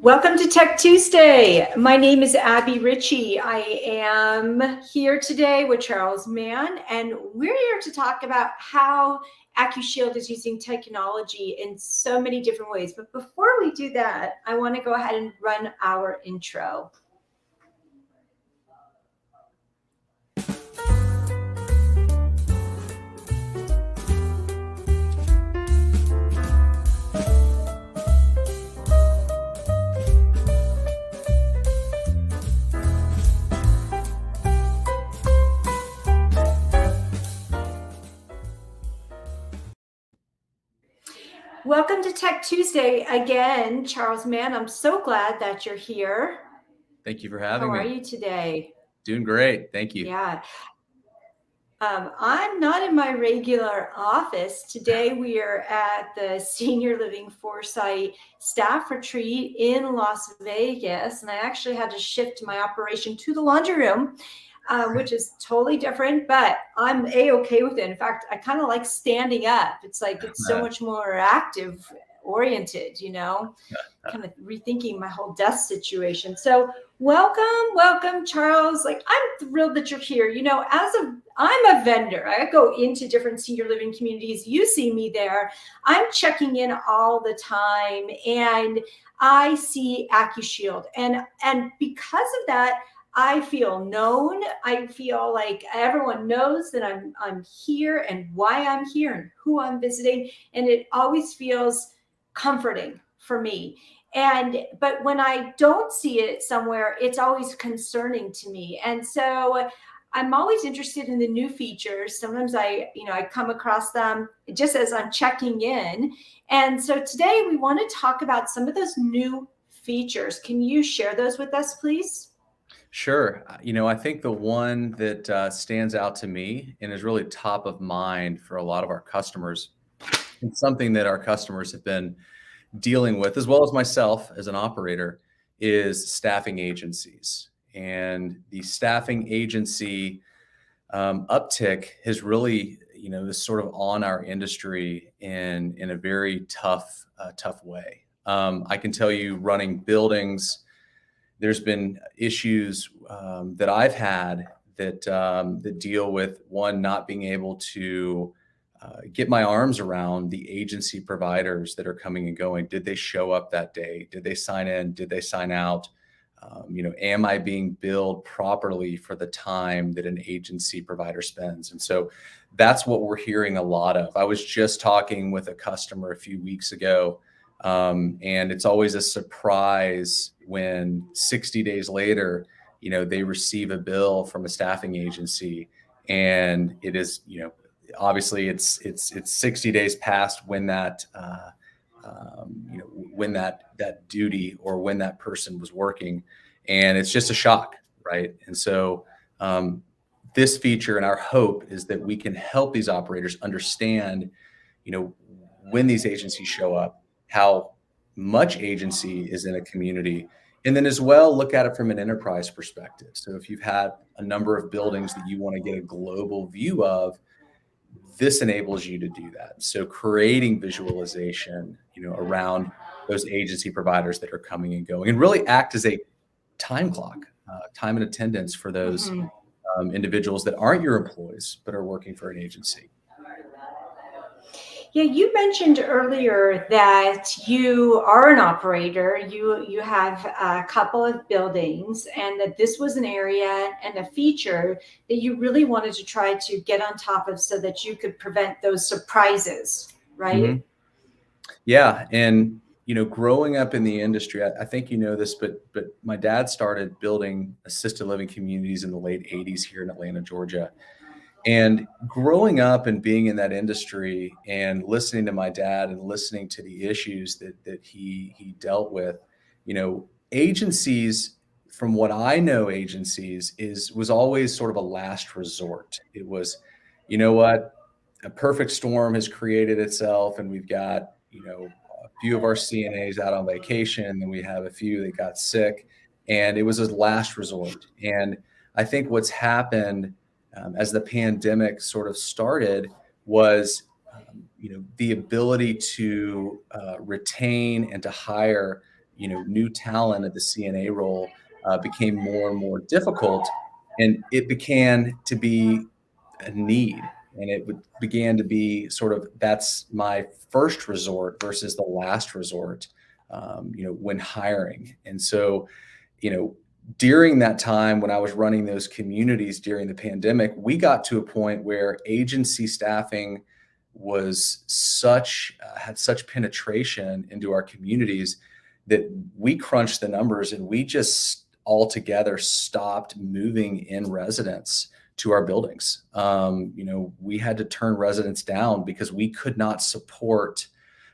Welcome to Tech Tuesday. My name is Abby Ritchie. I am here today with Charles Mann, and we're here to talk about how Accushield is using technology in so many different ways. But before we do that, I want to go ahead and run our intro. Welcome to Tech Tuesday again, Charles Mann. I'm so glad that you're here. Thank you for having me. How are you today? Doing great. Thank you. Yeah. I'm not in my regular office. Today we are at the Senior Living Foresight staff retreat in Las Vegas, and I actually had to shift my operation to the laundry room, which is totally different, but I'm A-okay with it. In fact, I kind of like standing up. It's like it's so much more active oriented, you know, kind of rethinking my whole desk situation. So welcome, Charles. Like, I'm thrilled that you're here. You know, I'm a vendor. I go into different senior living communities. You see me there. I'm checking in all the time, and I see Accushield, and because of that, I feel known. I feel like everyone knows that I'm here and why I'm here and who I'm visiting, and it always feels comforting for me. But when I don't see it somewhere, it's always concerning to me. And so I'm always interested in the new features. Sometimes I come across them just as I'm checking in. And so today we want to talk about some of those new features. Can you share those with us, please? Sure. I think the one that stands out to me and is really top of mind for a lot of our customers, and something that our customers have been dealing with, as well as myself as an operator, is staffing agencies. And the staffing agency uptick has really, is sort of on our industry in a very tough way. I can tell you, running buildings, there's been issues that I've had that deal with, one, not being able to get my arms around the agency providers that are coming and going. Did they show up that day? Did they sign in? Did they sign out? Am I being billed properly for the time that an agency provider spends? And so that's what we're hearing a lot of. I was just talking with a customer a few weeks ago, and it's always a surprise when 60 days later, they receive a bill from a staffing agency, and it is, obviously it's 60 days past when that, when that duty or when that person was working, and it's just a shock, right? And so this feature, and our hope is that we can help these operators understand, when these agencies show up, how much agency is in a community, and then as well look at it from an enterprise perspective. So if you've had a number of buildings that you want to get a global view of, this enables you to do that. So creating visualization, around those agency providers that are coming and going, and really act as a time clock, time and attendance for those individuals that aren't your employees but are working for an agency. Yeah, you mentioned earlier that you are an operator. You have a couple of buildings, and that this was an area and a feature that you really wanted to try to get on top of so that you could prevent those surprises, right? Mm-hmm. Yeah, and growing up in the industry, I think you know this, but my dad started building assisted living communities in the late 80s here in Atlanta, Georgia. And growing up and being in that industry and listening to my dad and listening to the issues that he dealt with, agencies, from what I know, agencies was always sort of a last resort. It was, a perfect storm has created itself, and we've got, a few of our CNAs out on vacation, and we have a few that got sick, and it was a last resort. And I think what's happened as the pandemic sort of started was, the ability to retain and to hire, new talent at the CNA role became more and more difficult, and it began to be a need, and began to be sort of that's my first resort versus the last resort, when hiring. And so, you know, during that time when I was running those communities during the pandemic, we got to a point where agency staffing was had such penetration into our communities that we crunched the numbers and we just altogether stopped moving in residents to our buildings. We had to turn residents down because we could not support,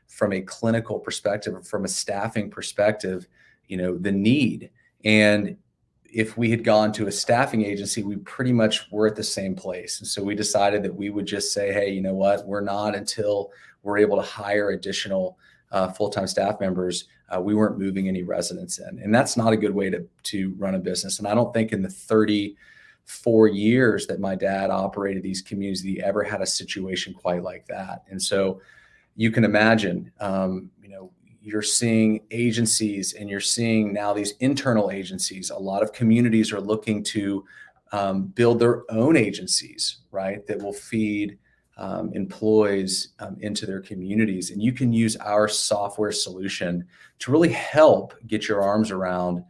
from a clinical perspective or from a staffing perspective, the need. And if we had gone to a staffing agency, we pretty much were at the same place. And so we decided that we would just say, hey, you know what, we're not until we're able to hire additional full-time staff members. We weren't moving any residents in. And that's not a good way to run a business. And I don't think in the 34 years that my dad operated these communities, he ever had a situation quite like that. And so you can imagine, you're seeing agencies and you're seeing now these internal agencies. A lot of communities are looking to build their own agencies, right, that will feed employees into their communities. And you can use our software solution to really help get your arms around,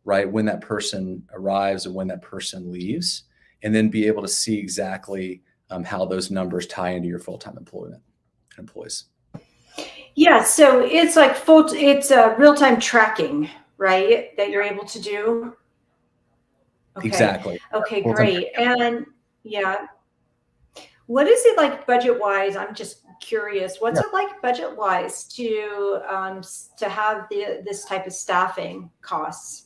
right, when that person arrives and when that person leaves, and then be able to see exactly how those numbers tie into your full-time employees. Yeah, so it's like it's real-time tracking, right? That you're able to do. Okay. Exactly. Okay, Full-time great. And yeah, what is it like budget-wise? I'm just curious. What's it like budget-wise to have this type of staffing costs?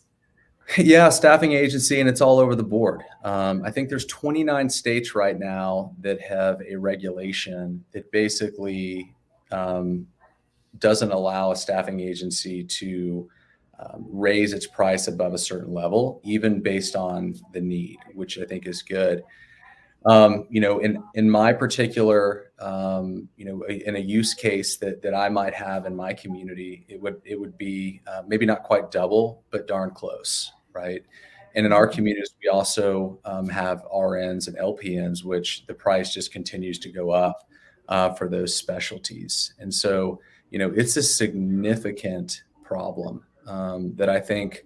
Yeah, staffing agency, and it's all over the board. I think there's 29 states right now that have a regulation that basically doesn't allow a staffing agency to raise its price above a certain level, even based on the need, which I think is good. In my particular, in a use case that I might have in my community, it would be maybe not quite double, but darn close, right? And in our communities, we also have RNs and LPNs, which the price just continues to go up for those specialties. And so, it's a significant problem that I think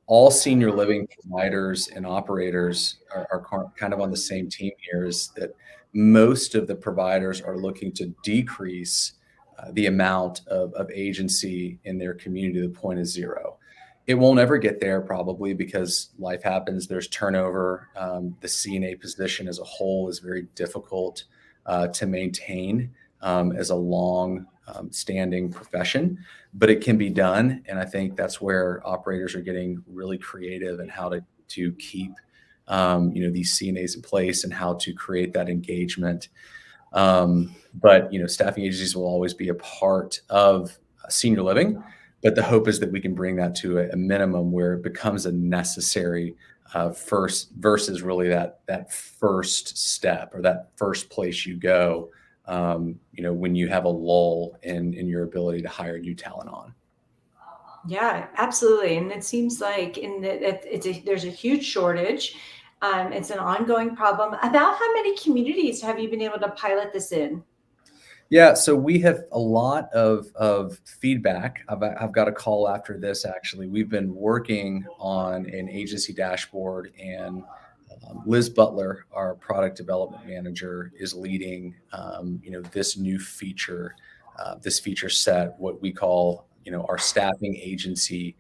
all senior living providers and operators are kind of on the same team here, is that most of the providers are looking to decrease the amount of agency in their community to the point of zero. It won't ever get there probably because life happens. There's turnover. The CNA position as a whole is very difficult to maintain as a long standing profession, but it can be done. And I think that's where operators are getting really creative in how to keep, these CNAs in place and how to create that engagement. But staffing agencies will always be a part of senior living, but the hope is that we can bring that to a minimum where it becomes a necessary first versus really that first step or that first place you go, when you have a lull in your ability to hire new talent on. Yeah, absolutely. And it seems like there's a huge shortage. It's an ongoing problem. About how many communities have you been able to pilot this in? Yeah, so we have a lot of feedback. I've got a call after this, actually. We've been working on an agency dashboard, and Liz Butler, our product development manager, is leading, this new feature, this feature set, what we call, our staffing agency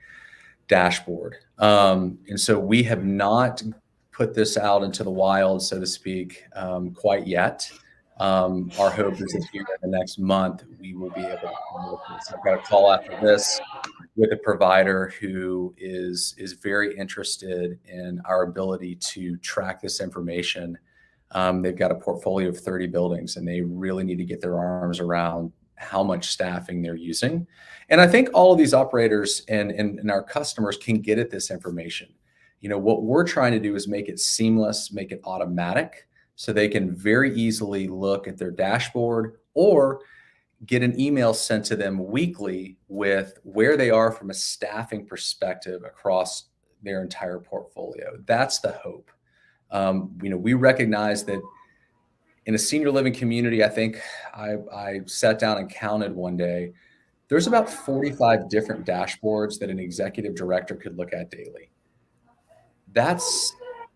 dashboard. And so we have not put this out into the wild, so to speak, quite yet. Our hope is that here in the next month, we will be able to promote this. I've got a call after this with a provider who is very interested in our ability to track this information. They've got a portfolio of 30 buildings, and they really need to get their arms around how much staffing they're using. And I think all of these operators and our customers can get at this information. What we're trying to do is make it seamless, make it automatic, so they can very easily look at their dashboard, or get an email sent to them weekly with where they are from a staffing perspective across their entire portfolio. That's the hope. We recognize that in a senior living community, I think I sat down and counted one day, there's about 45 different dashboards that an executive director could look at daily. That's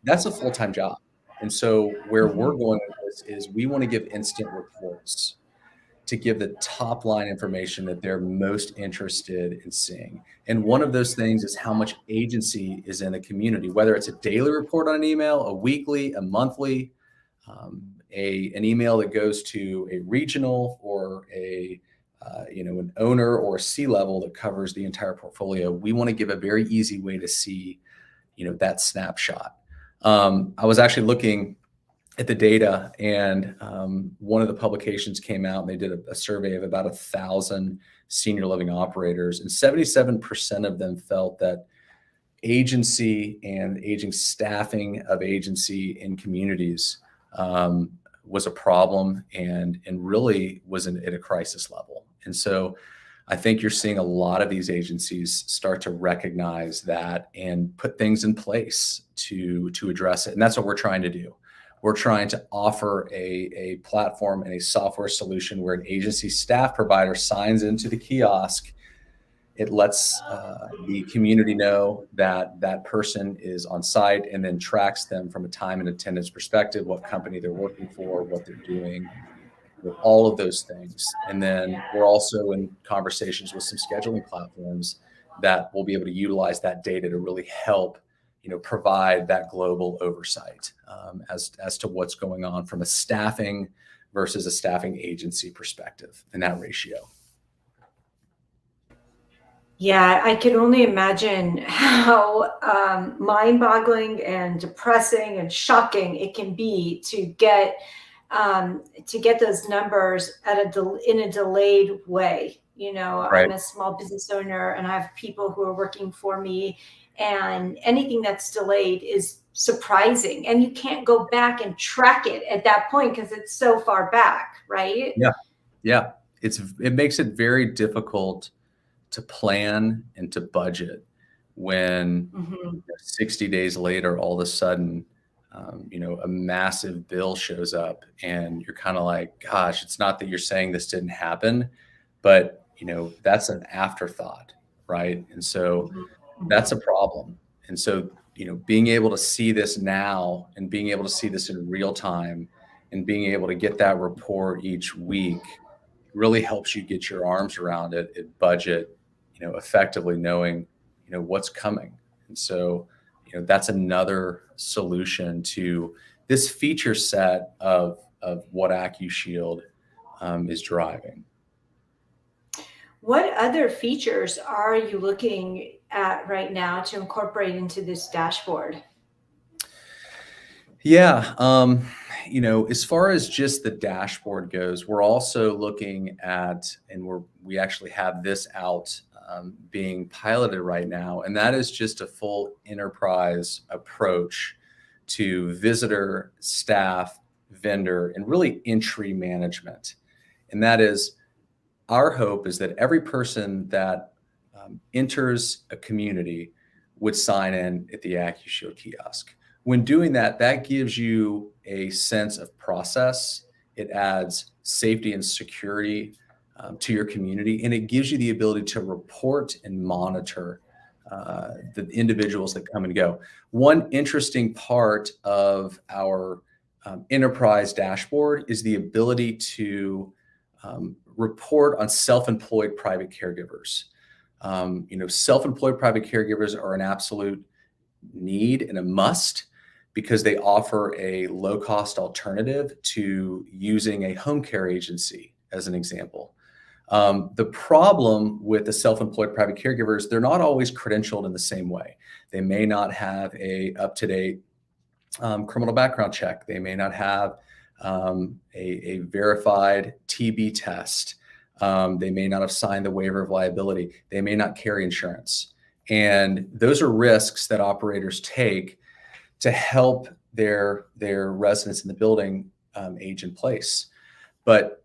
a full-time job. And so where we're going with this is we want to give instant reports to give the top line information that they're most interested in seeing. And one of those things is how much agency is in a community, whether it's a daily report on an email, a weekly, a monthly, an email that goes to a regional or an owner or a C-level that covers the entire portfolio. We want to give a very easy way to see, that snapshot. I was actually looking at the data, and one of the publications came out and they did a survey of about 1,000 senior living operators, and 77% of them felt that agency and aging staffing of agency in communities was a problem and really was at a crisis level. And so I think you're seeing a lot of these agencies start to recognize that and put things in place to address it. And that's what we're trying to do. We're trying to offer a platform and a software solution where an agency staff provider signs into the kiosk. It lets the community know that that person is on site and then tracks them from a time and attendance perspective, what company they're working for, what they're doing, all of those things. And then we're also in conversations with some scheduling platforms that will be able to utilize that data to really help provide that global oversight as to what's going on from a staffing versus a staffing agency perspective and that ratio. Yeah, I can only imagine how mind-boggling and depressing and shocking it can be to get those numbers in a delayed way. Right. I'm a small business owner and I have people who are working for me, and anything that's delayed is surprising, and you can't go back and track it at that point because it's so far back, right? Yeah. It makes it very difficult to plan and to budget when 60 days later, all of a sudden, a massive bill shows up and you're kind of like, gosh, it's not that you're saying this didn't happen, but that's an afterthought, right? And so that's a problem. And so, being able to see this now and being able to see this in real time and being able to get that report each week really helps you get your arms around it, budget, effectively knowing, what's coming. And so, that's another solution to this feature set of what Accushield is driving. What other features are you looking at right now to incorporate into this dashboard? Yeah. As far as just the dashboard goes, we're also looking at, and we actually have this out being piloted right now, and that is just a full enterprise approach to visitor, staff, vendor, and really entry management. And that is, our hope is that every person that enters a community would sign in at the Accushield kiosk. When doing that, that gives you a sense of process. It adds safety and security to your community, and it gives you the ability to report and monitor the individuals that come and go. One interesting part of our enterprise dashboard is the ability to report on self-employed private caregivers. Self-employed private caregivers are an absolute need and a must because they offer a low-cost alternative to using a home care agency, as an example. The problem with the self-employed private caregivers, they're not always credentialed in the same way. They may not have a up-to-date criminal background check. They may not have a verified TB test. They may not have signed the waiver of liability. They may not carry insurance. And those are risks that operators take to help their residents in the building age in place. But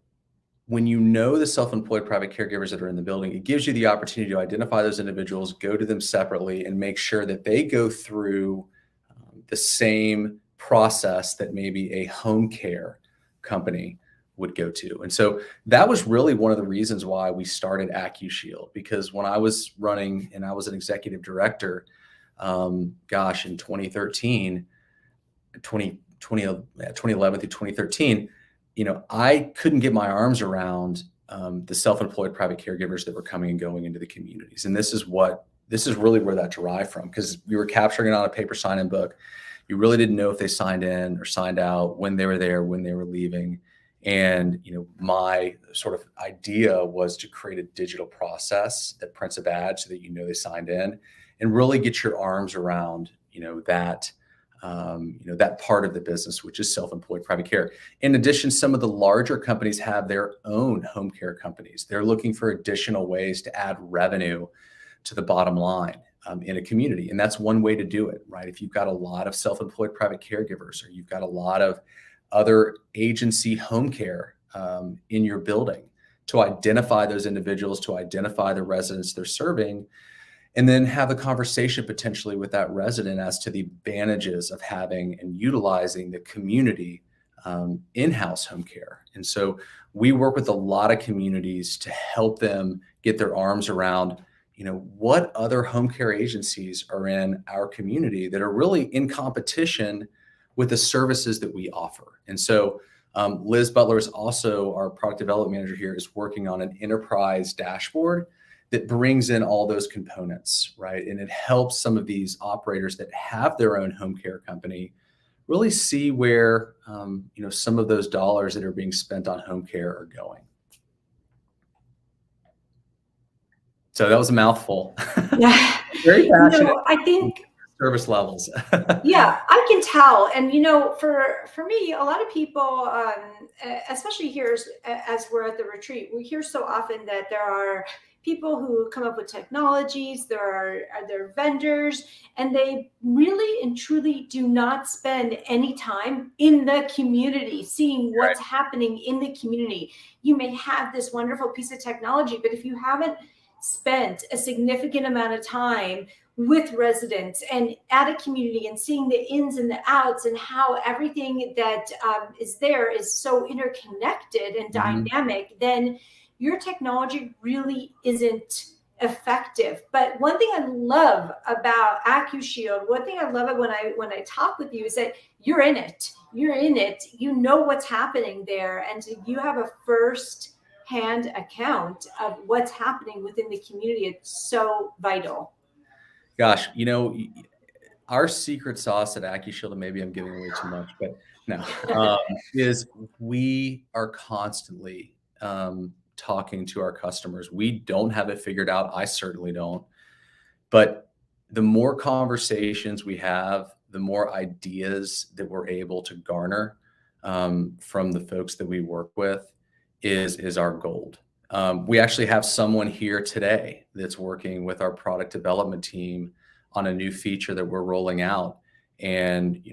when you know the self-employed private caregivers that are in the building, it gives you the opportunity to identify those individuals, go to them separately, and make sure that they go through the same process that maybe a home care company would go to. And so that was really one of the reasons why we started Accushield, because when I was running and I was an executive director, in 2013, 2011 through 2013, I couldn't get my arms around the self-employed private caregivers that were coming and going into the communities. And this is really where that derived from, because we were capturing it on a paper sign-in book. You really didn't know if they signed in or signed out, when they were there, when they were leaving. And, my sort of idea was to create a digital process that prints a badge so that they signed in, and really get your arms around, that part of the business, which is self-employed private care. In addition, some of the larger companies have their own home care companies. They're looking for additional ways to add revenue to the bottom line in a community. And that's one way to do it, right? If you've got a lot of self-employed private caregivers, or you've got a lot of other agency home care in your building, to identify those individuals, to identify the residents they're serving, and then have a conversation potentially with that resident as to the advantages of having and utilizing the community in-house home care. And so we work with a lot of communities to help them get their arms around, what other home care agencies are in our community that are really in competition with the services that we offer. And so Liz Butler is also our product development manager here, is working on an enterprise dashboard that brings in all those components, right? And it helps some of these operators that have their own home care company really see where, some of those dollars that are being spent on home care are going. So that was a mouthful. Yeah. Very passionate. I think Service levels. yeah, I can tell. And for me, a lot of people, especially here as we're at the retreat, we hear so often that there are people who come up with technologies, there are vendors, and they really and truly do not spend any time in the community, seeing what's happening in the community. You may have this wonderful piece of technology, but if you haven't spent a significant amount of time with residents and at a community and seeing the ins and the outs and how everything that is there is so interconnected and dynamic, then your technology really isn't effective. But one thing I love about Accushield, one thing I love when I talk with you, is that you're in it. You're in it. You know what's happening there, and so you have a first-hand account of what's happening within the community. It's so vital. Gosh, our secret sauce at Accushield, and maybe I'm giving away too much, but no, is we are constantly talking to our customers. We don't have it figured out. I certainly don't. But the more conversations we have, the more ideas that we're able to garner from the folks that we work with is our gold. We actually have someone here today that's working with our product development team on a new feature that we're rolling out. And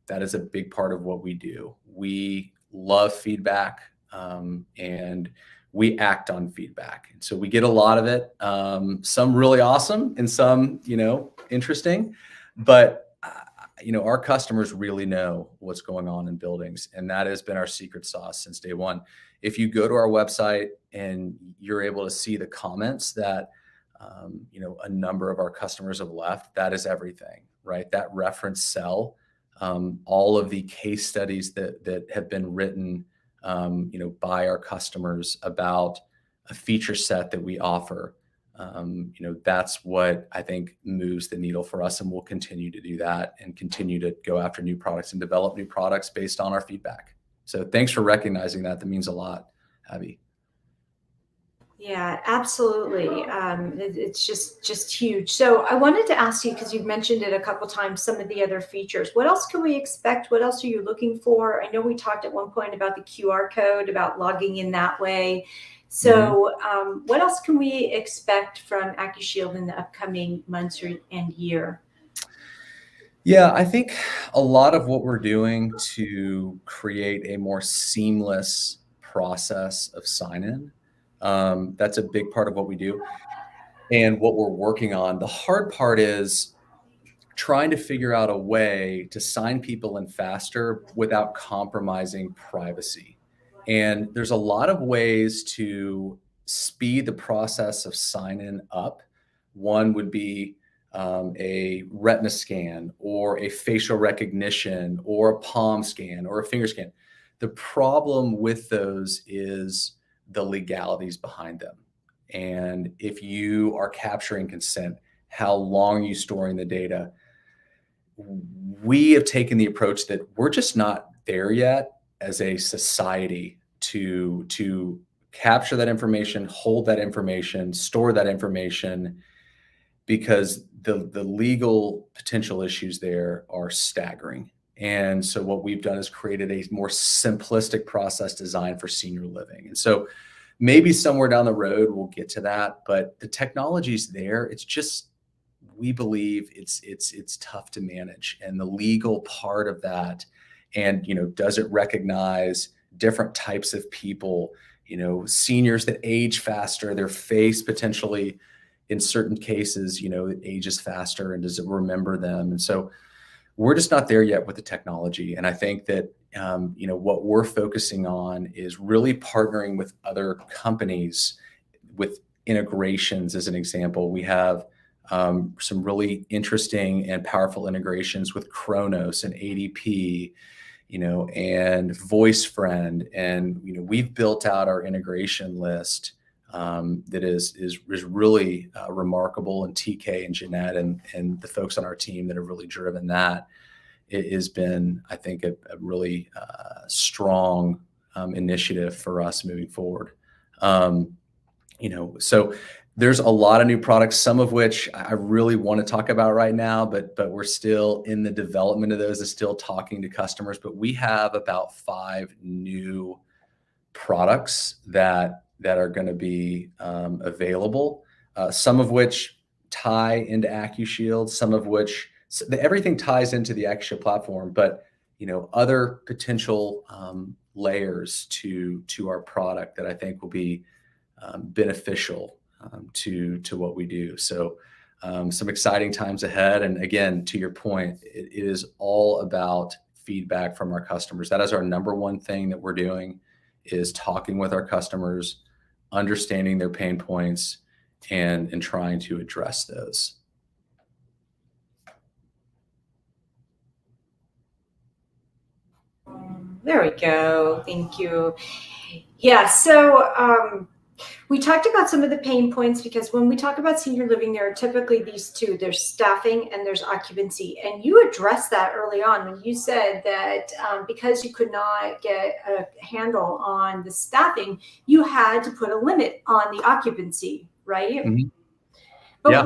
that is a big part of what we do. We love feedback, and we act on feedback. And so we get a lot of it, some really awesome and some, interesting, but our customers really know what's going on in buildings, and that has been our secret sauce since day one. If you go to our website and you're able to see the comments that, a number of our customers have left, that is everything, right? That reference cell, all of the case studies that have been written, by our customers about a feature set that we offer. That's what I think moves the needle for us, and we'll continue to do that and continue to go after new products and develop new products based on our feedback. So thanks for recognizing that. That means a lot, Abby. Yeah, absolutely. It's just huge. So I wanted to ask you, because you've mentioned it a couple times, some of the other features. What else can we expect? What else are you looking for? I know we talked at one point about the QR code, about logging in that way. So what else can we expect from Accushield in the upcoming months and year? Yeah, I think a lot of what we're doing to create a more seamless process of sign-in. That's a big part of what we do and what we're working on. The hard part is trying to figure out a way to sign people in faster without compromising privacy. And there's a lot of ways to speed the process of sign-in up. One would be a retina scan or a facial recognition or a palm scan or a finger scan. The problem with those is the legalities behind them. And if you are capturing consent, how long are you storing the data? We have taken the approach that we're just not there yet as a society to capture that information, hold that information, store that information, because the legal potential issues there are staggering. And so what we've done is created a more simplistic process designed for senior living. And so maybe somewhere down the road we'll get to that, but the technology's there. It's just, we believe it's tough to manage, and the legal part of that, and does it recognize different types of people, seniors that age faster, their face potentially in certain cases, it ages faster, and does it remember them? And so we're just not there yet with the technology. And I think that what we're focusing on is really partnering with other companies with integrations. As an example, we have some really interesting and powerful integrations with Kronos and ADP, and VoiceFriend. And, we've built out our integration list that is really remarkable. And TK and Jeanette and the folks on our team that have really driven that, it has been, I think, a really strong initiative for us moving forward. So there's a lot of new products, some of which I really want to talk about right now, but we're still in the development of those, is still talking to customers. But we have about 5 new products that are going to be available, some of which tie into Accushield, some of which everything ties into the Accushield platform, but other potential layers to our product that I think will be beneficial to what we do. So some exciting times ahead. And again, to your point, it is all about feedback from our customers. That is our number one thing that we're doing, is talking with our customers, understanding their pain points, and trying to address those. There we go. Thank you. Yeah. So we talked about some of the pain points, because when we talk about senior living, there are typically these two: there's staffing and there's occupancy. And you addressed that early on when you said that because you could not get a handle on the staffing, you had to put a limit on the occupancy, right? Mm-hmm. But Yeah.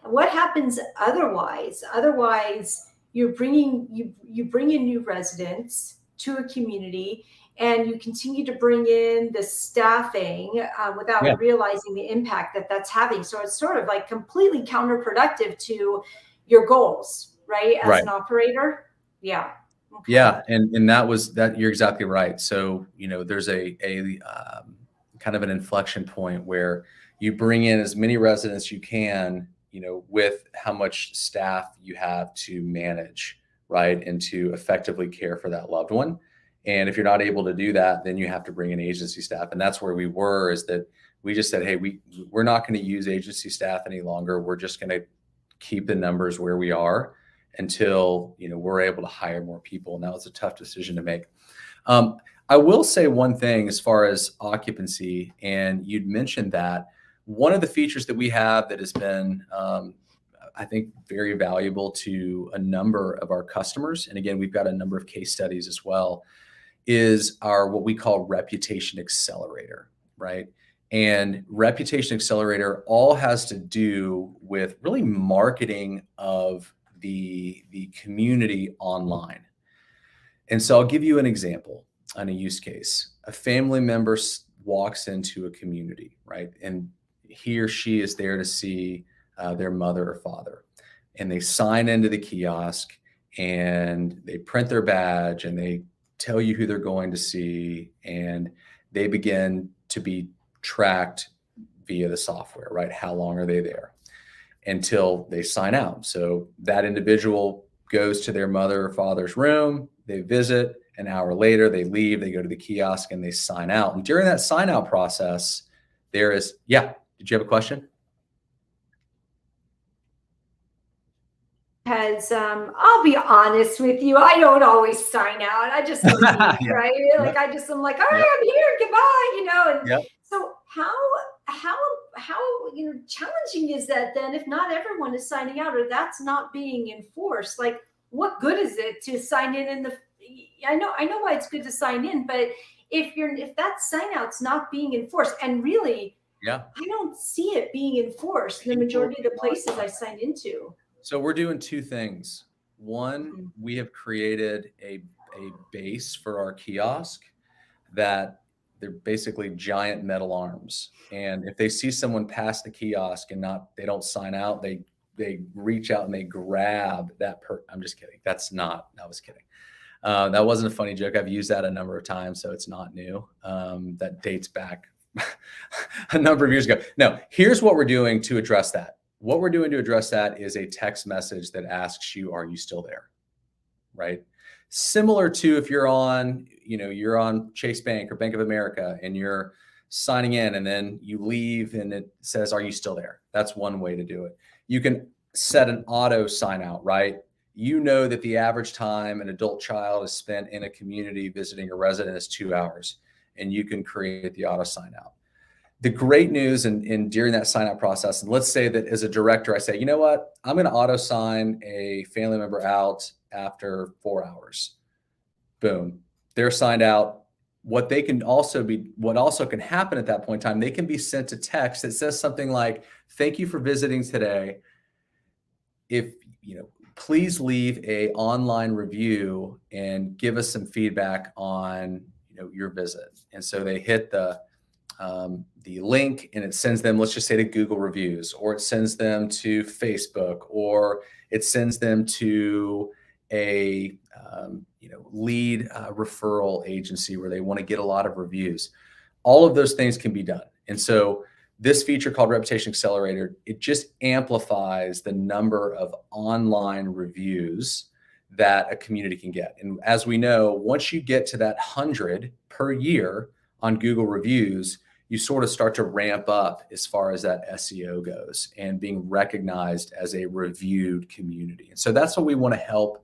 what happens otherwise? Otherwise, you bring in new residents to a community, and you continue to bring in the staffing without realizing the impact that that's having. So it's sort of like completely counterproductive to your goals, right? As an operator. Yeah. Okay. Yeah. And that was that. You're exactly right. So, there's a kind of an inflection point where you bring in as many residents you can, with how much staff you have to manage, right? And to effectively care for that loved one. And if you're not able to do that, then you have to bring in agency staff. And that's where we were, is that we just said, hey, we're not going to use agency staff any longer. We're just going to keep the numbers where we are until, we're able to hire more people. And that was a tough decision to make. I will say one thing as far as occupancy, and you'd mentioned that one of the features that we have that has been, I think, very valuable to a number of our customers, and again, we've got a number of case studies as well, is our what we call Reputation Accelerator, right? And Reputation Accelerator all has to do with really marketing of the community online. And so I'll give you an example on a use case. A family member walks into a community, right? And he or she is there to see their mother or father. And they sign into the kiosk, and they print their badge, and they tell you who they're going to see. And they begin to be tracked via the software, right? How long are they there until they sign out? So that individual goes to their mother or father's room, they visit, an hour later, they leave, they go to the kiosk and they sign out. And during that sign out process, there is, yeah, did you have a question? Because I'll be honest with you, I don't always sign out. I just leave, Yeah. right? Like Yep. I'm like, all right, Yep. I'm here, goodbye, And Yep. so how challenging is that then if not everyone is signing out or that's not being enforced? Like, what good is it to sign in the? I know why it's good to sign in, but if that sign out's not being enforced, and really, Yeah. I don't see it being enforced in the majority of the places I signed into. So we're doing two things. One, Mhm. we have created a base for our kiosk that they're basically giant metal arms. And if they see someone pass the kiosk and they don't sign out, they reach out and they grab that I'm just kidding. I was kidding. That wasn't a funny joke. I've used that a number of times, so it's not new. That dates back a number of years ago. No, here's what we're doing to address that. What we're doing to address that is a text message that asks you, are you still there? Right? Similar to if you're on Chase Bank or Bank of America and you're signing in and then you leave and it says, are you still there? That's one way to do it. You can set an auto sign out, right? You know that the average time an adult child is spent in a community visiting a resident is 2 hours, and you can create the auto sign out. The great news in during that sign out process, and let's say that as a director, I say, you know what, I'm going to auto sign a family member out after 4 hours. Boom, they're signed out. What also can happen at that point in time, they can be sent a text that says something like, thank you for visiting today. Please leave a online review and give us some feedback on your visit. And so they hit the link and it sends them, let's just say, to Google reviews, or it sends them to Facebook, or it sends them to a lead referral agency where they want to get a lot of reviews. All of those things can be done. And so this feature called Reputation Accelerator, it just amplifies the number of online reviews that a community can get. And as we know, once you get to that 100 per year on Google reviews, you sort of start to ramp up as far as that SEO goes and being recognized as a reviewed community. And so that's what we want to help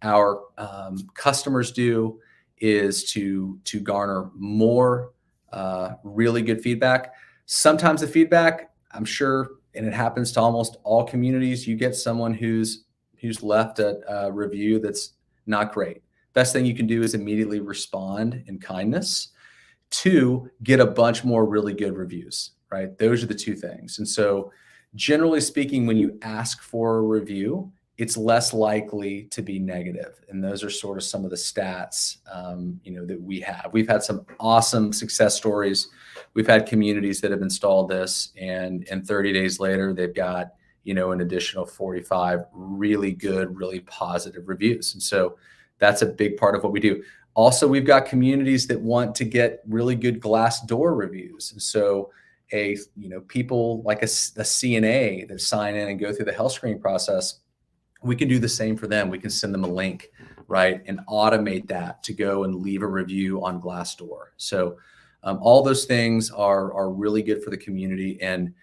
our customers do, is to garner more really good feedback. Sometimes the feedback, I'm sure, and it happens to almost all communities, you get someone who's left a review that's not great. Best thing you can do is immediately respond in kindness. Two, get a bunch more really good reviews, right? Those are the two things. And so generally speaking, when you ask for a review, it's less likely to be negative. And those are sort of some of the stats, that we have. We've had some awesome success stories. We've had communities that have installed this, and 30 days later, they've got, an additional 45 really good, really positive reviews. And so that's a big part of what we do. Also, we've got communities that want to get really good Glassdoor reviews. And so people like a CNA that sign in and go through the health screening process, we can do the same for them. We can send them a link, right, and automate that to go and leave a review on Glassdoor. So all those things are really good for the community. And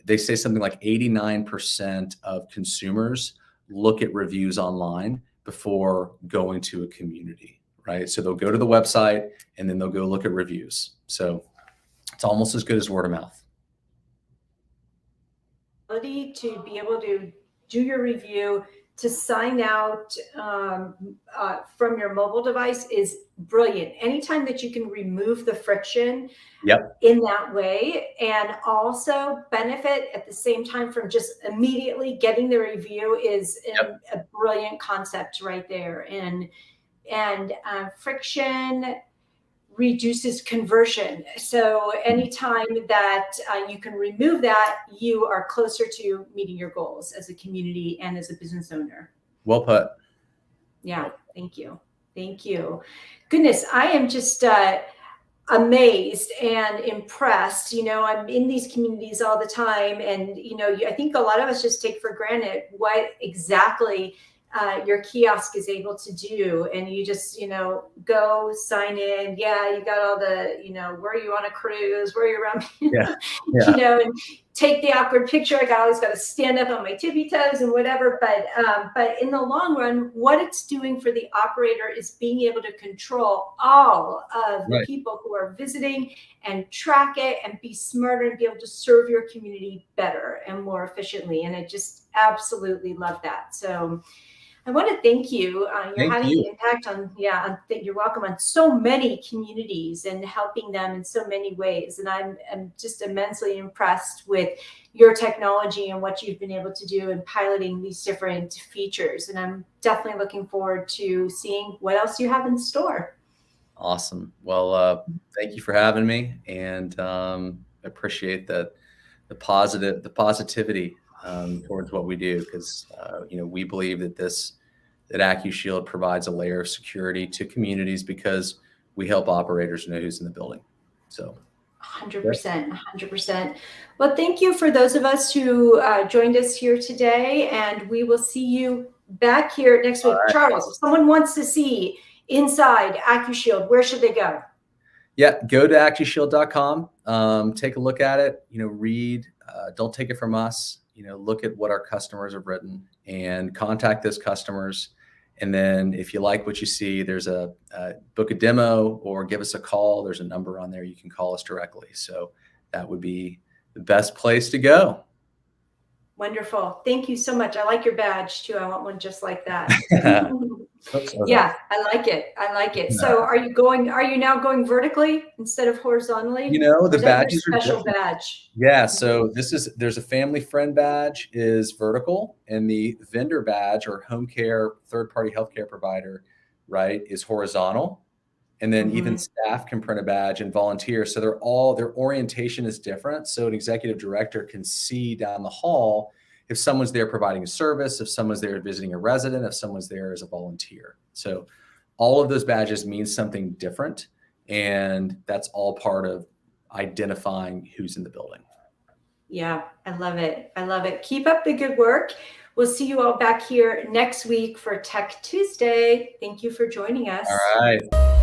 they say something like 89% of consumers look at reviews online before going to a community, right? So they'll go to the website and then they'll go look at reviews. So it's almost as good as word of mouth. To be able to do your review, to sign out from your mobile device is brilliant. Anytime that you can remove the friction in that way, and also benefit at the same time from just immediately getting the review, is a brilliant concept right there. And friction reduces conversion. So anytime that you can remove that, you are closer to meeting your goals as a community and as a business owner. Well put. Yeah, thank you. Thank you. Goodness, I am just, amazed and impressed. You know, I'm in these communities all the time, and you know, I think a lot of us just take for granted what exactly your kiosk is able to do. And you just, you know, go sign in. Yeah, you got all the, you know, where you on a cruise, where you're around, Yeah. you know, and take the awkward picture. I always got to stand up on my tippy toes and whatever. But in the long run, what it's doing for the operator is being able to control all of the Right. people who are visiting and track it and be smarter and be able to serve your community better and more efficiently. And I just absolutely love that. So I want to thank you. You're Thank having you. an impact on, you're welcome, on so many communities and helping them in so many ways. And I'm just immensely impressed with your technology and what you've been able to do in piloting these different features. And I'm definitely looking forward to seeing what else you have in store. Awesome. Well, thank you for having me, and appreciate the positivity towards what we do, because you know, we believe that that Accushield provides a layer of security to communities because we help operators know who's in the building. So 100%, 100%. Well, thank you for those of us who joined us here today, and we will see you back here next week. right. Charles, if someone wants to see inside Accushield, where should they go? Yeah, go to accushield.com, take a look at it, you know, read, don't take it from us, you know, look at what our customers have written and contact those customers. And then if you like what you see, there's a book a demo or give us a call. There's a number on there. You can call us directly. So that would be the best place to go. Wonderful. Thank you so much. I like your badge too. I want one just like that. Oops, Yeah, I like it. I like it. So are you now going vertically instead of horizontally? You know, Or the is that your badges are special different. badge? Yeah, so there's a family friend badge is vertical, and the vendor badge or home care third-party healthcare provider, right, is horizontal. And then even staff can print a badge and volunteer. So their orientation is different. So an executive director can see down the hall if someone's there providing a service, if someone's there visiting a resident, if someone's there as a volunteer. So all of those badges mean something different, and that's all part of identifying who's in the building. Yeah, I love it. I love it. Keep up the good work. We'll see you all back here next week for Tech Tuesday. Thank you for joining us. All right.